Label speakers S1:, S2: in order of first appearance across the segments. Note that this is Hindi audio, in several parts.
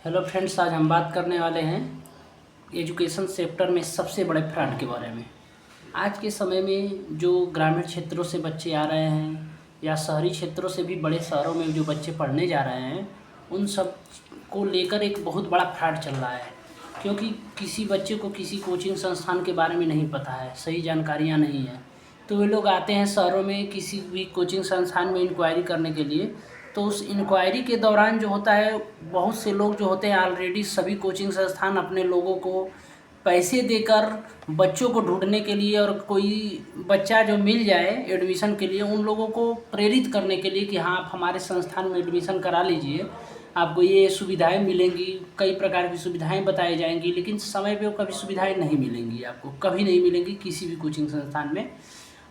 S1: हेलो फ्रेंड्स, आज हम बात करने वाले हैं एजुकेशन सेक्टर में सबसे बड़े फ्रॉड के बारे में। आज के समय में जो ग्रामीण क्षेत्रों से बच्चे आ रहे हैं या शहरी क्षेत्रों से भी बड़े शहरों में जो बच्चे पढ़ने जा रहे हैं, उन सब को लेकर एक बहुत बड़ा फ्रॉड चल रहा है। क्योंकि किसी बच्चे को किसी कोचिंग संस्थान के बारे में नहीं पता है, सही जानकारियाँ नहीं हैं, तो वे लोग आते हैं शहरों में किसी भी कोचिंग संस्थान में इंक्वायरी करने के लिए। तो उस इंक्वायरी के दौरान जो होता है, बहुत से लोग जो होते हैं ऑलरेडी सभी कोचिंग संस्थान अपने लोगों को पैसे देकर बच्चों को ढूंढने के लिए, और कोई बच्चा जो मिल जाए एडमिशन के लिए, उन लोगों को प्रेरित करने के लिए कि हाँ, आप हमारे संस्थान में एडमिशन करा लीजिए, आपको ये सुविधाएं मिलेंगी, कई प्रकार की सुविधाएं बताई जाएंगी। लेकिन समय पे वो कभी सुविधाएं नहीं मिलेंगी, आपको कभी नहीं मिलेंगी किसी भी कोचिंग संस्थान में।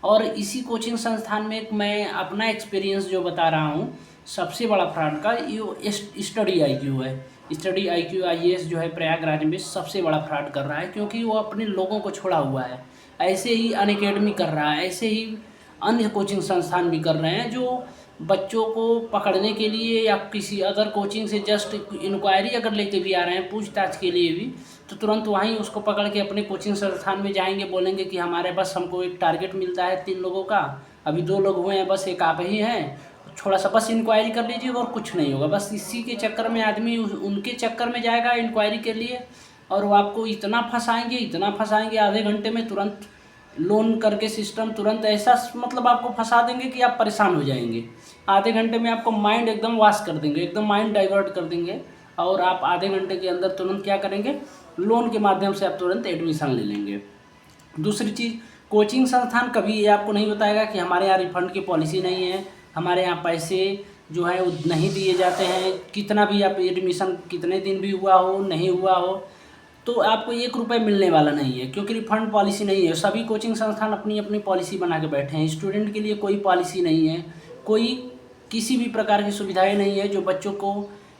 S1: और इसी कोचिंग संस्थान में मैं अपना एक्सपीरियंस जो बता रहा हूँ, सबसे बड़ा फ्रॉड का ये स्टडी आईक्यू है। स्टडी आईक्यू आईएएस जो है प्रयागराज में सबसे बड़ा फ्रॉड कर रहा है, क्योंकि वो अपने लोगों को छोड़ा हुआ है। ऐसे ही अनअकैडमी कर रहा है, ऐसे ही अन्य कोचिंग संस्थान भी कर रहे हैं जो बच्चों को पकड़ने के लिए या किसी अदर कोचिंग से जस्ट इंक्वायरी अगर लेके भी आ रहे हैं पूछताछ के लिए भी, तो तुरंत वहीं उसको पकड़ के अपने कोचिंग संस्थान में जाएंगे, बोलेंगे कि हमारे बस हमको एक टारगेट मिलता है 3 लोगों का, अभी 2 लोग हुए हैं, बस एक आप ही हैं, थोड़ा सा बस इंक्वायरी कर लीजिए और कुछ नहीं होगा। बस इसी के चक्कर में आदमी उनके चक्कर में जाएगा इंक्वायरी के लिए, और वो आपको इतना फंसाएंगे आधे घंटे में तुरंत लोन करके सिस्टम तुरंत ऐसा मतलब आपको फंसा देंगे कि आप परेशान हो जाएंगे। आधे घंटे में आपको माइंड एकदम वॉश कर देंगे, एकदम माइंड डाइवर्ट कर देंगे, और आप आधे घंटे के अंदर तुरंत क्या करेंगे, लोन के माध्यम से आप तुरंत एडमिशन ले लेंगे। दूसरी चीज़, कोचिंग संस्थान कभी ये आपको नहीं बताएगा कि हमारे यहाँ रिफंड की पॉलिसी नहीं है, हमारे यहाँ पैसे जो है वो नहीं दिए जाते हैं। कितना भी आप एडमिशन कितने दिन भी हुआ हो नहीं हुआ हो, तो आपको 1 रुपये मिलने वाला नहीं है, क्योंकि रिफंड पॉलिसी नहीं है। सभी कोचिंग संस्थान अपनी अपनी पॉलिसी बना के बैठे हैं। स्टूडेंट के लिए कोई पॉलिसी नहीं है, कोई किसी भी प्रकार की सुविधाएं नहीं है जो बच्चों को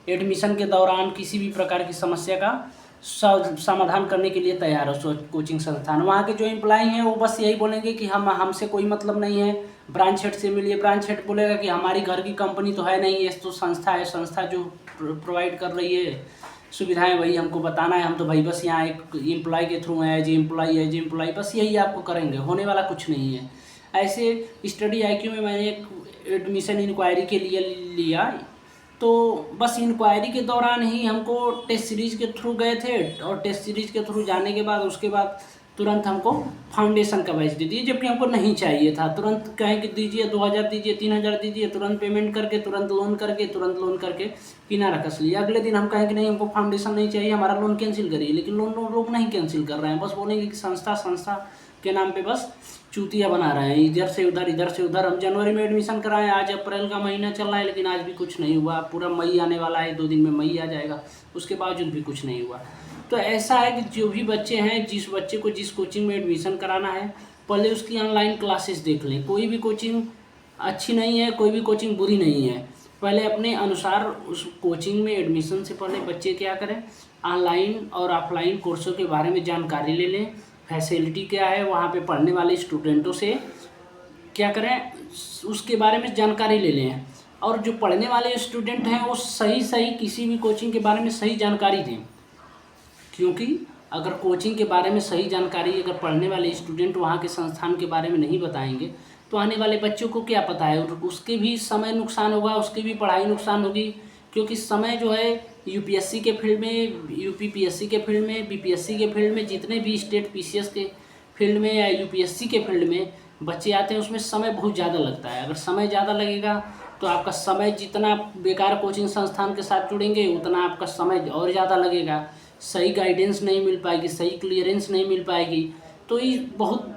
S1: एडमिशन के दौरान किसी भी प्रकार की समस्या का समाधान करने के लिए तैयार हो। कोचिंग संस्थान वहाँ के जो एम्प्लॉई हैं वो बस यही बोलेंगे कि हमसे कोई मतलब नहीं है, ब्रांच हेड से मिलिए। ब्रांच हेड बोलेगा कि हमारी घर की कंपनी तो है नहीं, ये तो संस्था है, संस्था जो प्रोवाइड कर रही है सुविधाएं वही हमको बताना है, हम तो भाई बस यहाँ एक एम्प्लॉय के थ्रू हैं, एज एम्प्लॉय बस यही आपको करेंगे, होने वाला कुछ नहीं है। ऐसे स्टडी आईक्यू में मैंने एक एडमिशन इंक्वायरी के लिए लिया, तो बस इंक्वायरी के दौरान ही हमको टेस्ट सीरीज़ के थ्रू गए थे, और टेस्ट सीरीज़ के थ्रू जाने के बाद उसके बाद तुरंत हमको फाउंडेशन का बैच दे दिए, जबकि हमको नहीं चाहिए था। तुरंत कहें कि दीजिए 2000 दीजिए, 3000 दीजिए, तुरंत पेमेंट करके तुरंत लोन करके किनारा कस लिया। अगले दिन हम कहें कि नहीं, हमको फाउंडेशन नहीं चाहिए, हमारा लोन कैंसिल करिए, लेकिन लोन लोग नहीं कैंसिल कर रहे हैं, बस बोलेंगे कि संस्था के नाम पे बस चूतिया बना रहे हैं, इधर से उधर। हम जनवरी में एडमिशन कराएं, आज अप्रैल का महीना चल रहा है, लेकिन आज भी कुछ नहीं हुआ। पूरा मई आने वाला है, 2 दिन में मई आ जाएगा, उसके बावजूद भी कुछ नहीं हुआ। तो ऐसा है कि जो भी बच्चे हैं, जिस बच्चे को जिस कोचिंग में एडमिशन कराना है, पहले उसकी ऑनलाइन क्लासेस देख लें। कोई भी कोचिंग अच्छी नहीं है, कोई भी कोचिंग बुरी नहीं है। पहले अपने अनुसार उस कोचिंग में एडमिशन से पहले बच्चे क्या करें, ऑनलाइन और ऑफलाइन कोर्सों के बारे में जानकारी ले लें, फैसिलिटी क्या है, वहाँ पे पढ़ने वाले स्टूडेंटों से क्या करें, उसके बारे में जानकारी ले लें। और जो पढ़ने वाले स्टूडेंट हैं वो सही किसी भी कोचिंग के बारे में सही जानकारी दें, क्योंकि अगर कोचिंग के बारे में सही जानकारी अगर पढ़ने वाले स्टूडेंट वहाँ के संस्थान के बारे में नहीं बताएंगे, तो आने वाले बच्चों को क्या पता है, उसके भी समय नुकसान होगा, उसकी भी पढ़ाई नुकसान होगी। क्योंकि समय जो है यूपीएससी के फील्ड में, यूपीपीएससी के फील्ड में, बीपीएससी के फील्ड में, जितने भी स्टेट पीसीएस के फील्ड में या यूपीएससी के फील्ड में बच्चे आते हैं, उसमें समय बहुत ज़्यादा लगता है। अगर समय ज़्यादा लगेगा तो आपका समय, जितना बेकार कोचिंग संस्थान के साथ जुड़ेंगे उतना आपका समय और ज़्यादा लगेगा, सही गाइडेंस नहीं मिल पाएगी, सही क्लियरेंस नहीं मिल पाएगी, तो ये बहुत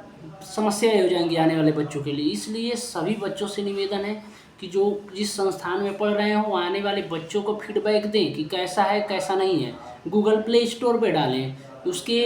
S1: समस्याएं हो जाएंगी आने वाले बच्चों के लिए। इसलिए सभी बच्चों से निवेदन है कि जो जिस संस्थान में पढ़ रहे हो आने वाले बच्चों को फीडबैक दें कि कैसा है कैसा नहीं है। गूगल प्ले स्टोर पे डालें, उसके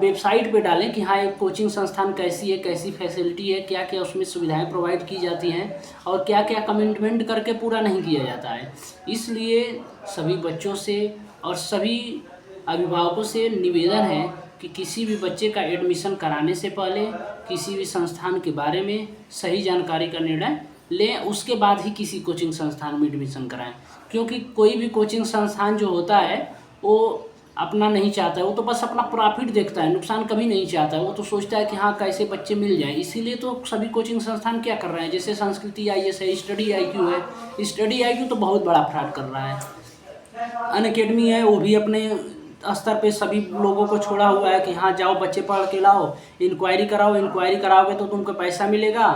S1: वेबसाइट पे डालें कि हाँ, एक कोचिंग संस्थान कैसी है, कैसी फैसिलिटी है, क्या क्या उसमें सुविधाएं प्रोवाइड की जाती हैं, और क्या क्या कमिटमेंट करके पूरा नहीं किया जाता है। इसलिए सभी बच्चों से और सभी अभिभावकों से निवेदन है कि किसी भी बच्चे का एडमिशन कराने से पहले किसी भी संस्थान के बारे में सही जानकारी का निर्णय लें, उसके बाद ही किसी कोचिंग संस्थान में एडमिशन कराएं। क्योंकि कोई भी कोचिंग संस्थान जो होता है वो अपना नहीं चाहता है, वो तो बस अपना प्रॉफिट देखता है, नुकसान कभी नहीं चाहता है। वो तो सोचता है कि हाँ कैसे बच्चे मिल जाएं। इसीलिए तो सभी कोचिंग संस्थान क्या कर रहे हैं, जैसे संस्कृति IAS है, स्टडी IQ है। स्टडी IQ तो बहुत बड़ा फ्रॉड कर रहा है। अनअकैडमी है, वो भी अपने स्तर पे सभी लोगों को छोड़ा हुआ है कि हाँ जाओ बच्चे पढ़ के लाओ, इंक्वायरी कराओ, इंक्वायरी कराओगे तो तुमको पैसा मिलेगा,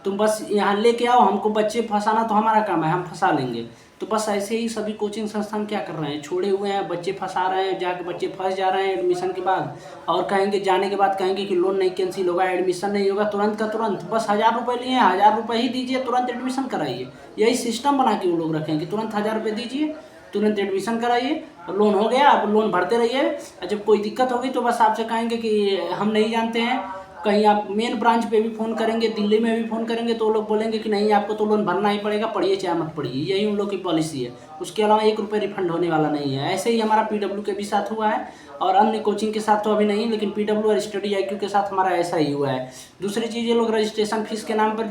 S1: तुम बस यहाँ लेके आओ, हमको बच्चे फंसाना तो हमारा काम है, हम फंसा लेंगे। तो बस ऐसे ही सभी कोचिंग संस्थान क्या कर रहे हैं, छोड़े हुए हैं, बच्चे फंसा रहे हैं, जाके बच्चे फंस जा रहे हैं एडमिशन के बाद। और कहेंगे जाने के बाद कहेंगे कि लोन नहीं कैंसिल होगा, एडमिशन नहीं होगा, तुरंत का तुरंत, बस 1000 रुपये लिए हैं, 1000 रुपये ही दीजिए, तुरंत एडमिशन कराइए। यही सिस्टम बना के वो लोग रखेंगे, तुरंत 1000 रुपये दीजिए, तुरंत एडमिशन कराइए, लोन हो गया, अब लोन भरते रहिए। जब कोई दिक्कत होगी तो बस आपसे कहेंगे कि हम नहीं जानते हैं। कहीं आप मेन ब्रांच पे भी फ़ोन करेंगे, दिल्ली में भी फ़ोन करेंगे तो वो लोग बोलेंगे कि नहीं आपको तो लोन भरना ही पड़ेगा, पढ़िए चाहे मत पढ़िए। यही उन लोग की पॉलिसी है, उसके अलावा 1 रुपये रिफंड होने वाला नहीं है। ऐसे ही हमारा PW के भी साथ हुआ है, और अन्य कोचिंग के साथ तो अभी नहीं, लेकिन PW और स्टडी IQ के साथ हमारा ऐसा ही हुआ है। दूसरी चीज़, ये लोग रजिस्ट्रेशन फ़ीस के नाम पर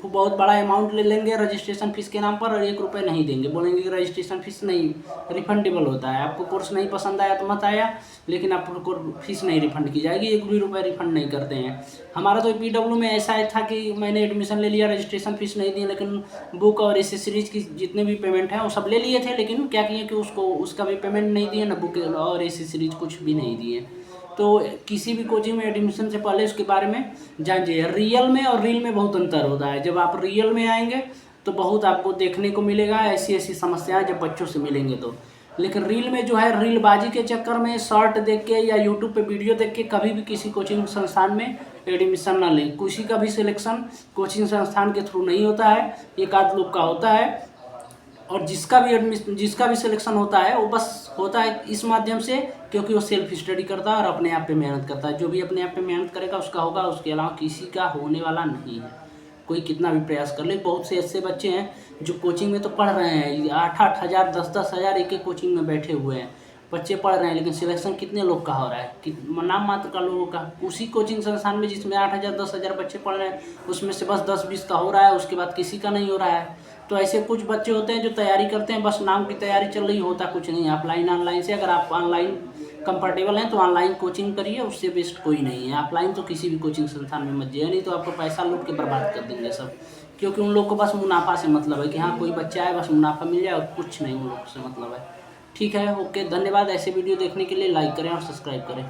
S1: बहुत बड़ा अमाउंट ले लेंगे रजिस्ट्रेशन फ़ीस के नाम पर, और 1 रुपये नहीं देंगे, बोलेंगे कि रजिस्ट्रेशन फ़ीस नहीं रिफंडेबल होता है, आपको कोर्स नहीं पसंद आया तो मत आया, लेकिन आपको फीस नहीं रिफंड की जाएगी, 1 भी रुपये रिफंड नहीं करते हैं। हमारा तो PW में ऐसा था कि मैंने एडमिशन ले लिया, रजिस्ट्रेशन फ़ीस नहीं दी, लेकिन बुक और एसेसरीज की जितने भी पेमेंट है वो सब ले लिए थे, लेकिन क्या किए कि उसका भी पेमेंट नहीं दिए, ना बुक और एसेसरीज कुछ भी नहीं दिए। तो किसी भी कोचिंग में एडमिशन से पहले उसके बारे में जानिए। रियल में और रील में बहुत अंतर होता है। जब आप रियल में आएंगे तो बहुत आपको देखने को मिलेगा ऐसी ऐसी समस्याएं जब बच्चों से मिलेंगे तो। लेकिन रील में जो है, रीलबाजी के चक्कर में शॉर्ट देख के या यूट्यूब पे वीडियो देख के कभी भी किसी कोचिंग संस्थान में एडमिशन ना लें। किसी का भी सिलेक्शन कोचिंग संस्थान के थ्रू नहीं होता है, एक आध लोग का होता है। और जिसका भी सिलेक्शन होता है वो बस होता है इस माध्यम से, क्योंकि वो सेल्फ स्टडी करता है और अपने आप पे मेहनत करता है। जो भी अपने आप पे मेहनत करेगा उसका होगा, उसके अलावा किसी का होने वाला नहीं है। कोई कितना भी प्रयास कर ले। बहुत से ऐसे बच्चे हैं जो कोचिंग में तो पढ़ रहे हैं, 8-8 हज़ार 10-10 हज़ार एक एक कोचिंग में बैठे हुए हैं, बच्चे पढ़ रहे हैं, लेकिन सिलेक्शन कितने लोग का हो रहा है कि नाम मात्र का लोगों का। उसी कोचिंग संस्थान में जिसमें 8,000 10,000 बच्चे पढ़ रहे हैं उसमें से बस 10-20 का हो रहा है, उसके बाद किसी का नहीं हो रहा है। तो ऐसे कुछ बच्चे होते हैं जो तैयारी करते हैं, बस नाम की तैयारी चल रही, होता कुछ नहीं। ऑफलाइन ऑनलाइन से, अगर आप ऑनलाइन कंफर्टेबल हैं तो ऑनलाइन कोचिंग करिए, उससे बेस्ट कोई नहीं है। ऑफलाइन तो किसी भी कोचिंग संस्थान में मत जाइए, नहीं तो आपको पैसा लूट के बर्बाद कर देंगे सब। क्योंकि उन लोग को बस मुनाफा से मतलब है कि हाँ कोई बच्चा आए, बस मुनाफा मिल जाए और कुछ नहीं उन लोग से मतलब है। ठीक है, ओके, धन्यवाद। ऐसे वीडियो देखने के लिए लाइक करें और सब्सक्राइब करें।